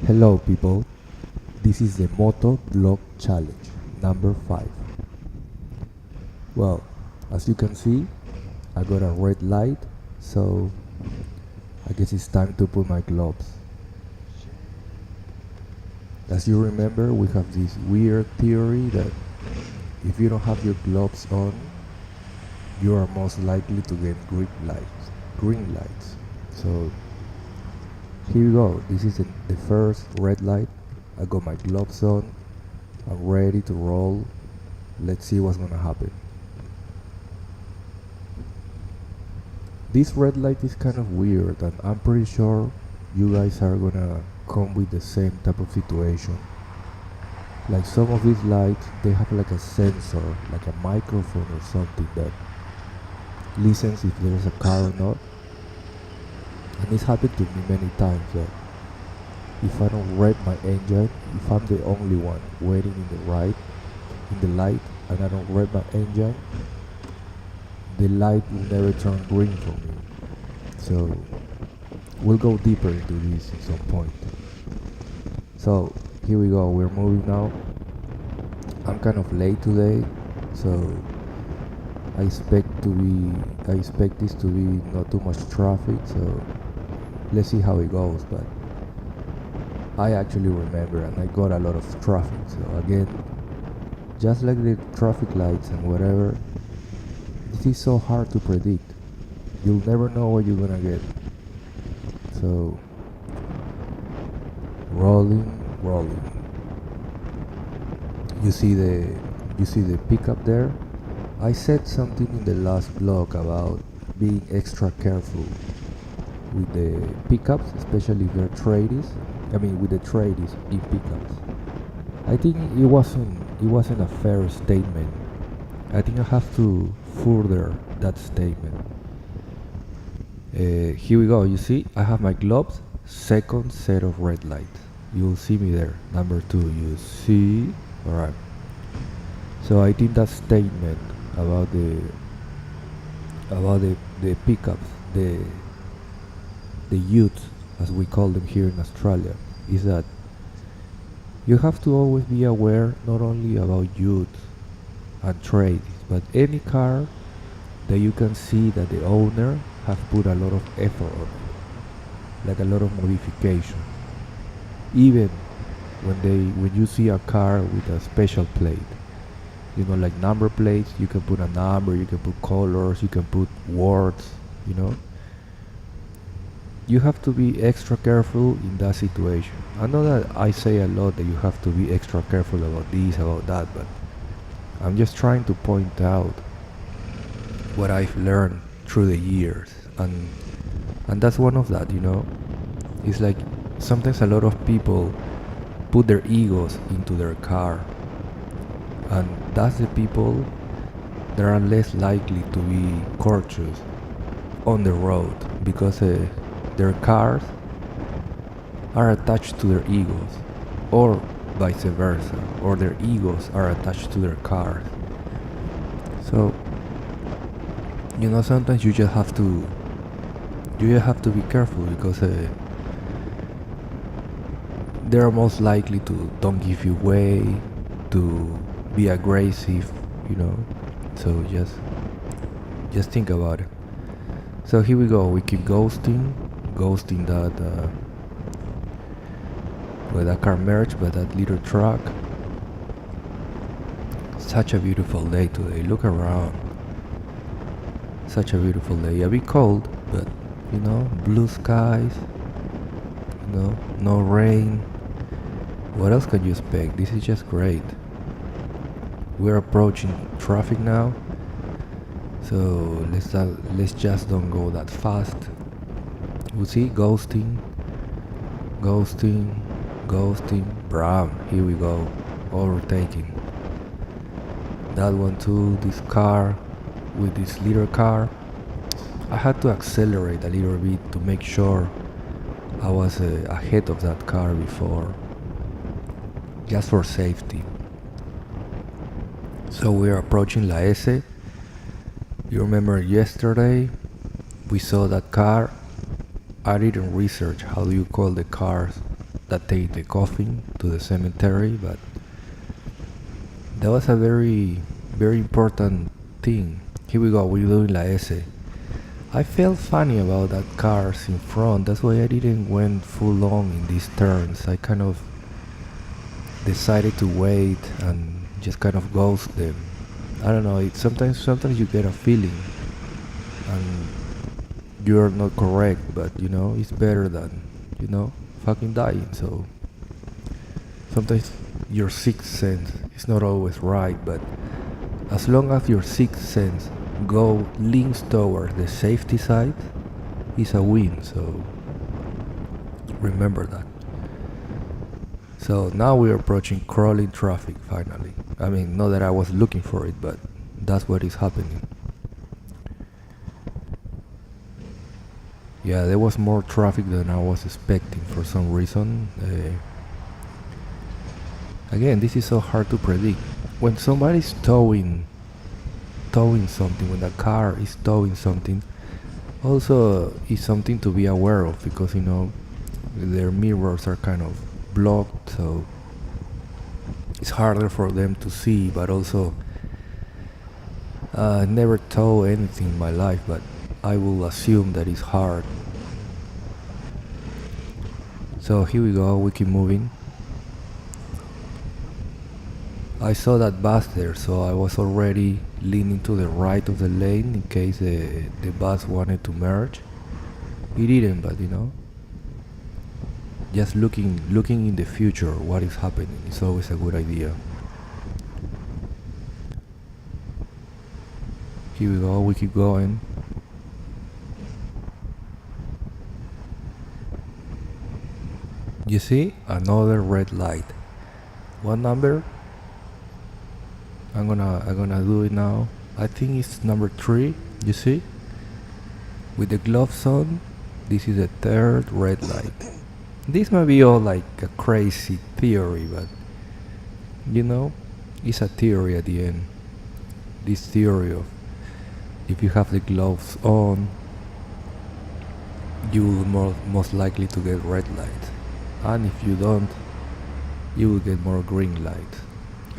Hello people, this is the Moto Vlog Challenge number 5. Well, as you can see, I got a red light, so I guess it's time to put my gloves. As you remember, we have this weird theory that if you don't have your gloves on, you are most likely to get green lights. So here we go, this is the first red light. I got my gloves on, I'm ready to roll. Let's see what's gonna happen. This red light is kind of weird, and I'm pretty sure you guys are gonna come with the same type of situation. Like some of these lights, they have like a sensor, like a microphone or something that listens if there's a car or not. And it's happened to me many times that if I don't rev my engine, if I'm the only one waiting in the light, and I don't rev my engine, the light will never turn green for me. So we'll go deeper into this at some point. So here we go, we're moving now. I'm kind of late today, so I expect this to be not too much traffic, so let's see how it goes. But I actually remember, and I got a lot of traffic, so again, just like the traffic lights and whatever, this is so hard to predict. You'll never know what you're gonna get. So rolling. You see the pickup there? I said something in the last vlog about being extra careful with the pickups, especially if they're tradies. With the tradies in pickups. I think it wasn't a fair statement. I think I have to further that statement. Here we go. You see, I have my gloves. Second set of red lights. You'll see me there. Number 2. You see? All right. So I think that statement about the pickups, the youths, as we call them here in Australia, is that you have to always be aware not only about youth and trades, but any car that you can see that the owner have put a lot of effort on it, like a lot of modification. Even when you see a car with a special plate, like number plates, you can put a number, you can put colors, you can put words, you have to be extra careful in that situation. I know that I say a lot that you have to be extra careful about this, about that, but I'm just trying to point out what I've learned through the years, and that's one of that. It's like sometimes a lot of people put their egos into their car, and that's the people that are less likely to be courteous on the road, because their cars are attached to their egos, or vice versa, or their egos are attached to their cars. So sometimes you just have to be careful, because they're most likely to don't give you way, to be aggressive, so just think about it. So here we go, we keep ghosting that car merged by that little truck. Such a beautiful day today, look around. Such a beautiful day, a bit cold, but blue skies, no rain. What else can you expect? This is just great. We're approaching traffic now, so let's just don't go that fast. You see, ghosting, bram, here we go, overtaking. That one too, this car, with this little car. I had to accelerate a little bit to make sure I was ahead of that car before, just for safety. So we're approaching La S. You remember yesterday we saw that car. I didn't research how do you call the cars that take the coffin to the cemetery, but that was a very, very important thing. Here we go, we're doing La S. I felt funny about that cars in front, that's why I didn't went full on in these turns. I kind of decided to wait and just kind of ghost them. I don't know, sometimes you get a feeling and you're not correct, but it's better than, fucking dying. So sometimes your sixth sense is not always right, but as long as your sixth sense leans towards the safety side, it's a win. So remember that. So now we're approaching crawling traffic finally. I mean, not that I was looking for it, but that's what is happening. Yeah, there was more traffic than I was expecting for some reason. Again, this is so hard to predict. When somebody's towing something, when a car is towing something, also is something to be aware of, because their mirrors are kind of blocked, so it's harder for them to see. But also, I never tow anything in my life, but I will assume that it's hard. So here we go, we keep moving. I saw that bus there, so I was already leaning to the right of the lane in case the bus wanted to merge. It didn't, but just looking in the future, what is happening is always a good idea. Here we go, we keep going. You see, another red light. What number? I'm gonna do it now. I think it's number 3. You see, with the gloves on, this is the third red light. This might be all like a crazy theory, but it's a theory at the end. This theory of if you have the gloves on, you will most likely to get red light, and if you don't, you will get more green light.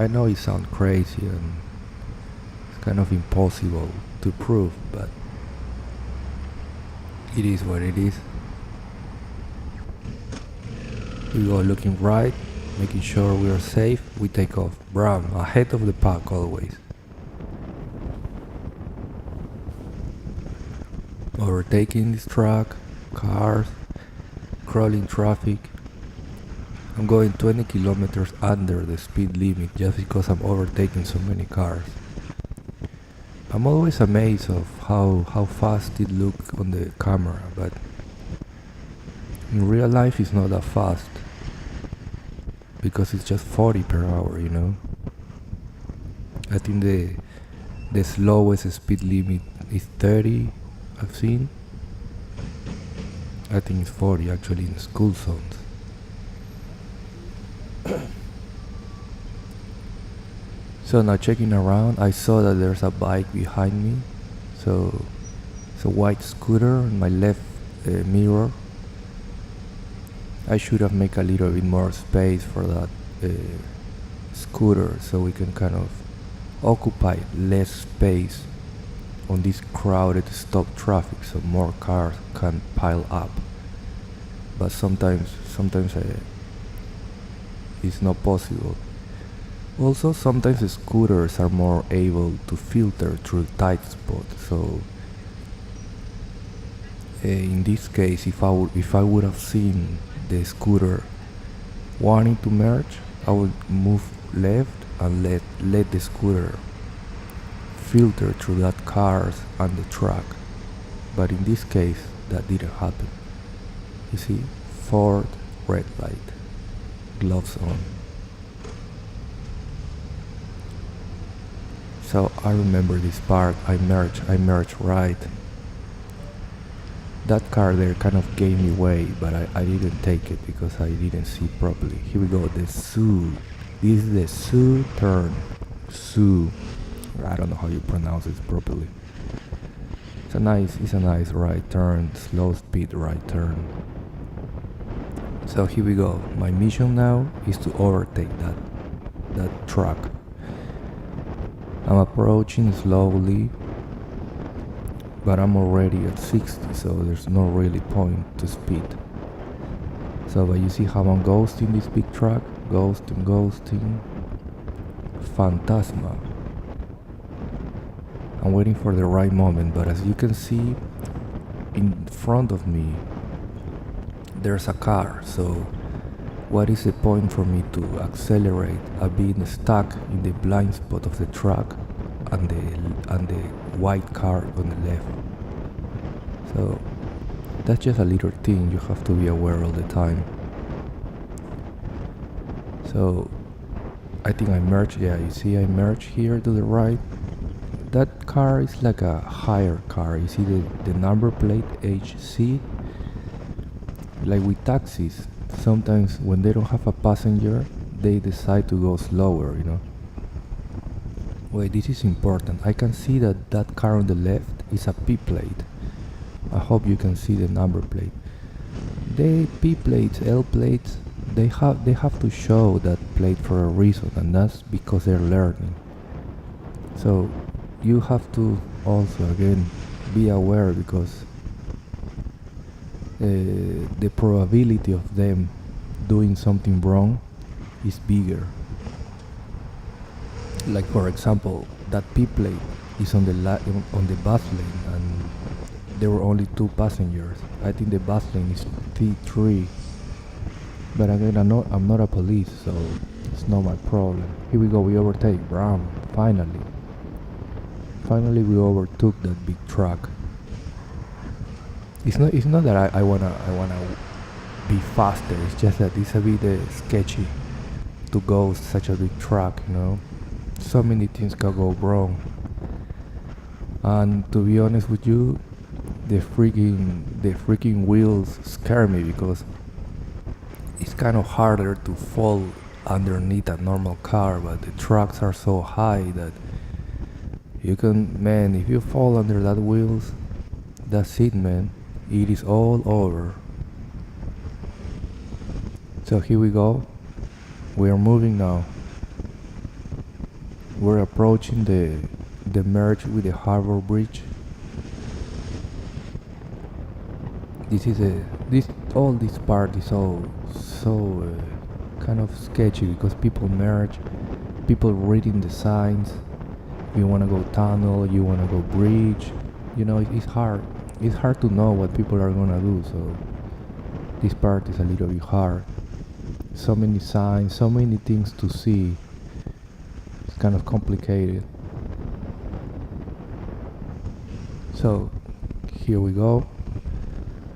I know it sounds crazy and it's kind of impossible to prove, but it is what it is. We go looking right, making sure we are safe. We take off. Bram, ahead of the pack always. Overtaking this truck, cars, crawling traffic. I'm going 20 kilometers under the speed limit just because I'm overtaking so many cars. I'm always amazed of how fast it looks on the camera, but in real life it's not that fast, because it's just 40 per hour, I think the slowest speed limit is 30, I've seen. I think it's 40 actually in school zones. So now checking around, I saw that there's a bike behind me. So it's a white scooter on my left mirror. I should have made a little bit more space for that scooter, so we can kind of occupy less space on this crowded stop traffic, so more cars can pile up. But sometimes it's not possible. Also, sometimes the scooters are more able to filter through tight spots. So in this case, if I would have seen the scooter wanting to merge, I would move left and let the scooter filter through that cars and the truck. But in this case, that didn't happen. You see, fourth red light, gloves on. So I remember this part. I merged right. That car there kind of gave me way, but I didn't take it because I didn't see properly. Here we go, the Sue. This is the Sue turn. Sue. I don't know how you pronounce it properly. It's a nice right turn, slow speed right turn. So here we go. My mission now is to overtake that truck. I'm approaching slowly, but I'm already at 60, so there's no really point to speed. So but you see how I'm ghosting this big truck? Ghosting. Phantasma. I'm waiting for the right moment, but as you can see in front of me there's a car, so what is the point for me to accelerate? I'm being stuck in the blind spot of the truck and the white car on the left. So that's just a little thing you have to be aware all the time. So I think I merged, yeah, you see I merged here to the right. That car is like a higher car. You see the number plate HC? Like with taxis, sometimes when they don't have a passenger, they decide to go slower, you know. Wait, this is important. I can see that car on the left is a P plate. I hope you can see the number plate. They P plates, L plates, they have to show that plate for a reason, and that's because they're learning. So you have to also again be aware, because the probability of them doing something wrong is bigger. Like for example, that P plate is on the bus lane, and there were only 2 passengers. I think the bus lane is T3. But again, I'm not a police, so it's not my problem. Here we go, we overtake. Bram, finally. Finally we overtook that big truck. It's not that I wanna be faster, it's just that it's a bit sketchy to go such a big truck, you know. So many things can go wrong. And to be honest with you, the freaking wheels scare me, because it's kind of harder to fall underneath a normal car, but the trucks are so high that you can, man, if you fall under that wheels, that's it, man. It is all over. So here we go. We are moving now. We're approaching the merge with the harbor bridge. All this part is so kind of sketchy, because people merge, people reading the signs. You wanna go tunnel, you wanna go bridge. You know, it's hard. It's hard to know what people are gonna do. So this part is a little bit hard. So many signs, so many things to see. It's kind of complicated. So here we go.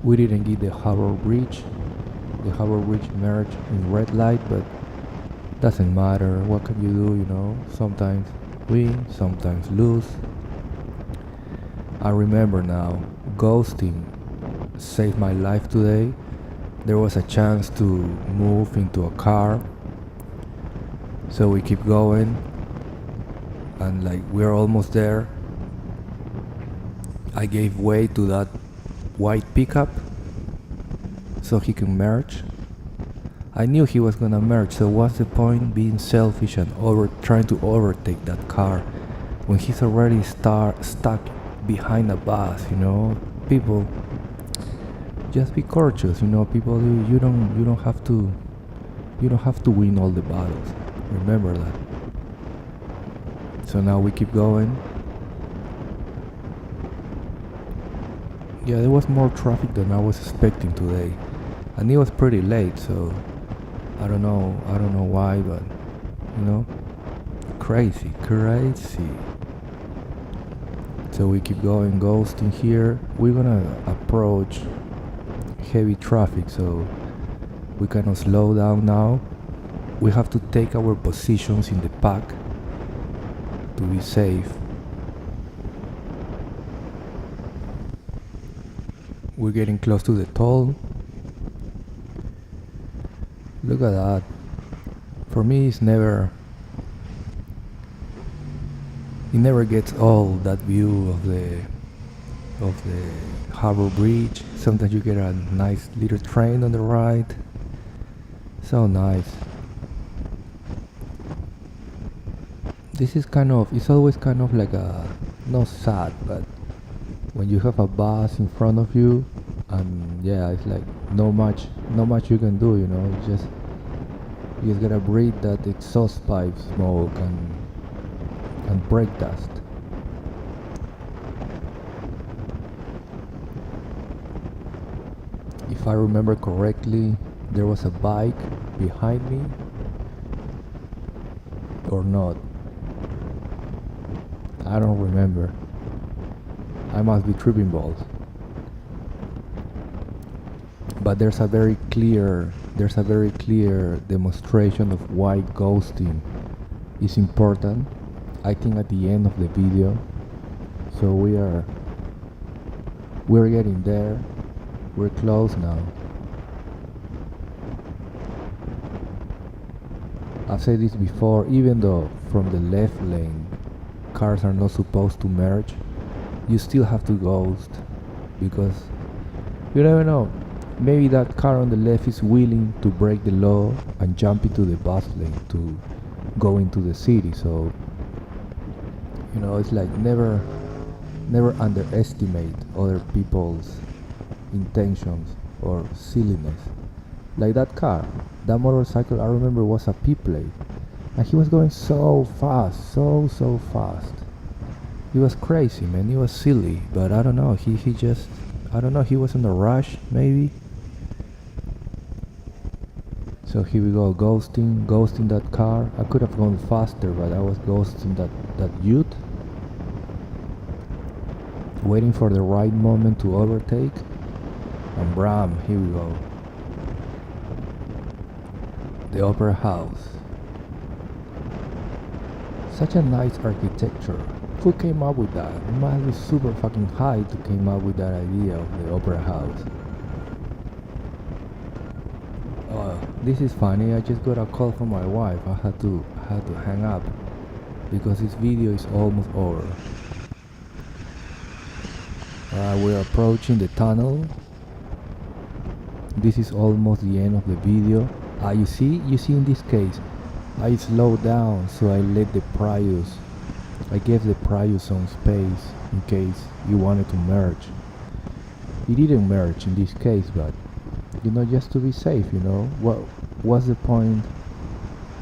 We didn't get the harbor bridge. The harbor bridge merged in red light, but doesn't matter. What can you do, you know? Sometimes win, sometimes lose. I remember now, ghosting saved my life today. There was a chance to move into a car, so we keep going, and like we're almost there. I gave way to that white pickup so he can merge. I knew he was gonna merge, so what's the point being selfish and trying to overtake that car when he's already stuck behind a bus, you know? People, just be courteous, you know. People, you don't have to win all the battles. Remember that. So now we keep going. Yeah, there was more traffic than I was expecting today, and it was pretty late, so I don't know why, but you know, crazy. So we keep going, ghosting here. We're gonna approach heavy traffic, so we cannot slow down now. We have to take our positions in the pack to be safe. We're getting close to the toll. Look at that. For me, it never gets all that view of the harbor bridge. Sometimes you get a nice little train on the right. So nice. This is it's always kind of like a, not sad, but when you have a bus in front of you, and yeah, it's like not much you can do, you just gotta breathe that exhaust pipe smoke and brake dust. If I remember correctly, there was a bike behind me, or not. I don't remember. I must be tripping balls. But there's a very clear demonstration of why ghosting is important. I think at the end of the video. So we're getting there. We're close now. I've said this before, even though from the left lane cars are not supposed to merge, you still have to ghost, because you never know. Maybe that car on the left is willing to break the law and jump into the bus lane to go into the city. So it's like never underestimate other people's intentions or silliness. Like that car, that motorcycle, I remember, was a P-plate, and he was going so fast, so fast. He was crazy, man. He was silly, but I don't know. He just, I don't know. He was in a rush, maybe. So here we go, ghosting that car. I could have gone faster, but I was ghosting that youth, waiting for the right moment to overtake. And bram, here we go. The Opera House. Such a nice architecture. Who came up with that? It must be super fucking high to came up with that idea of the Opera House. This is funny. I just got a call from my wife. I had to hang up because this video is almost over. We're approaching the tunnel. This is almost the end of the video. You see in this case, I slowed down, so I let the Prius, I gave the Prius some space in case you wanted to merge. It didn't merge in this case, but just to be safe, what's the point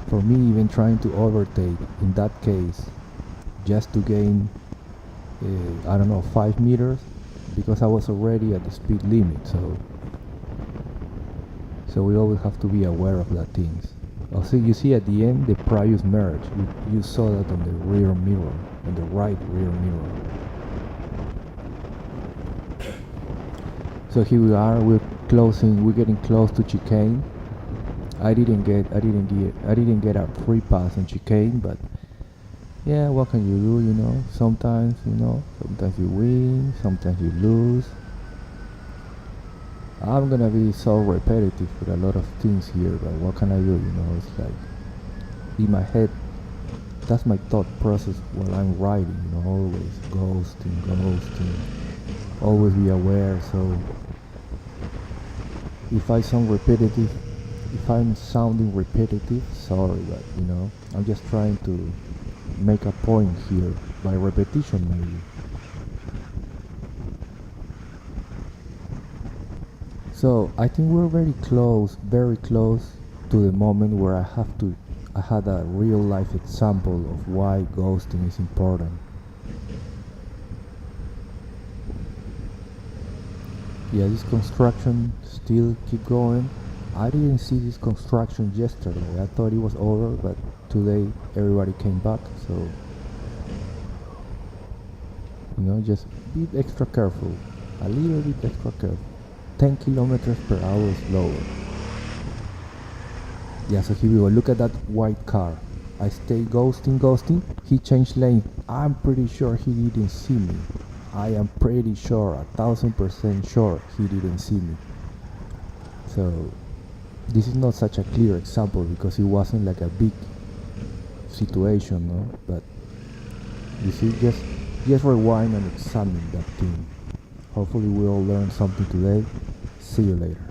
for me even trying to overtake in that case, just to gain, I don't know, 5 meters, because I was already at the speed limit. So we always have to be aware of that things. Also, you see at the end the Prius merge. You saw that on the rear mirror, on the right rear mirror. So here we are. We're getting close to chicane. I didn't get a free pass on chicane, but yeah, what can you do? Sometimes you win, sometimes you lose. I'm gonna be so repetitive with a lot of things here, but what can I do? It's like in my head, that's my thought process while I'm writing. Always ghosting, always be aware. So if I'm sounding repetitive, sorry, but I'm just trying to make a point here by repetition, maybe. So I think we're very close to the moment where I had a real life example of why ghosting is important. Yeah, this construction still keep going. I didn't see this construction yesterday. I thought it was over, but today everybody came back, so just be extra careful, a little bit extra careful. 10 kilometers per hour slower. Yeah, so here we go. Look at that white car. I stay ghosting. He changed lane. I'm pretty sure he didn't see me. I am pretty sure, 1000% sure he didn't see me. So this is not such a clear example because it wasn't like a big situation, no? But you see, just rewind and examine that thing. Hopefully we all learned something today. See you later.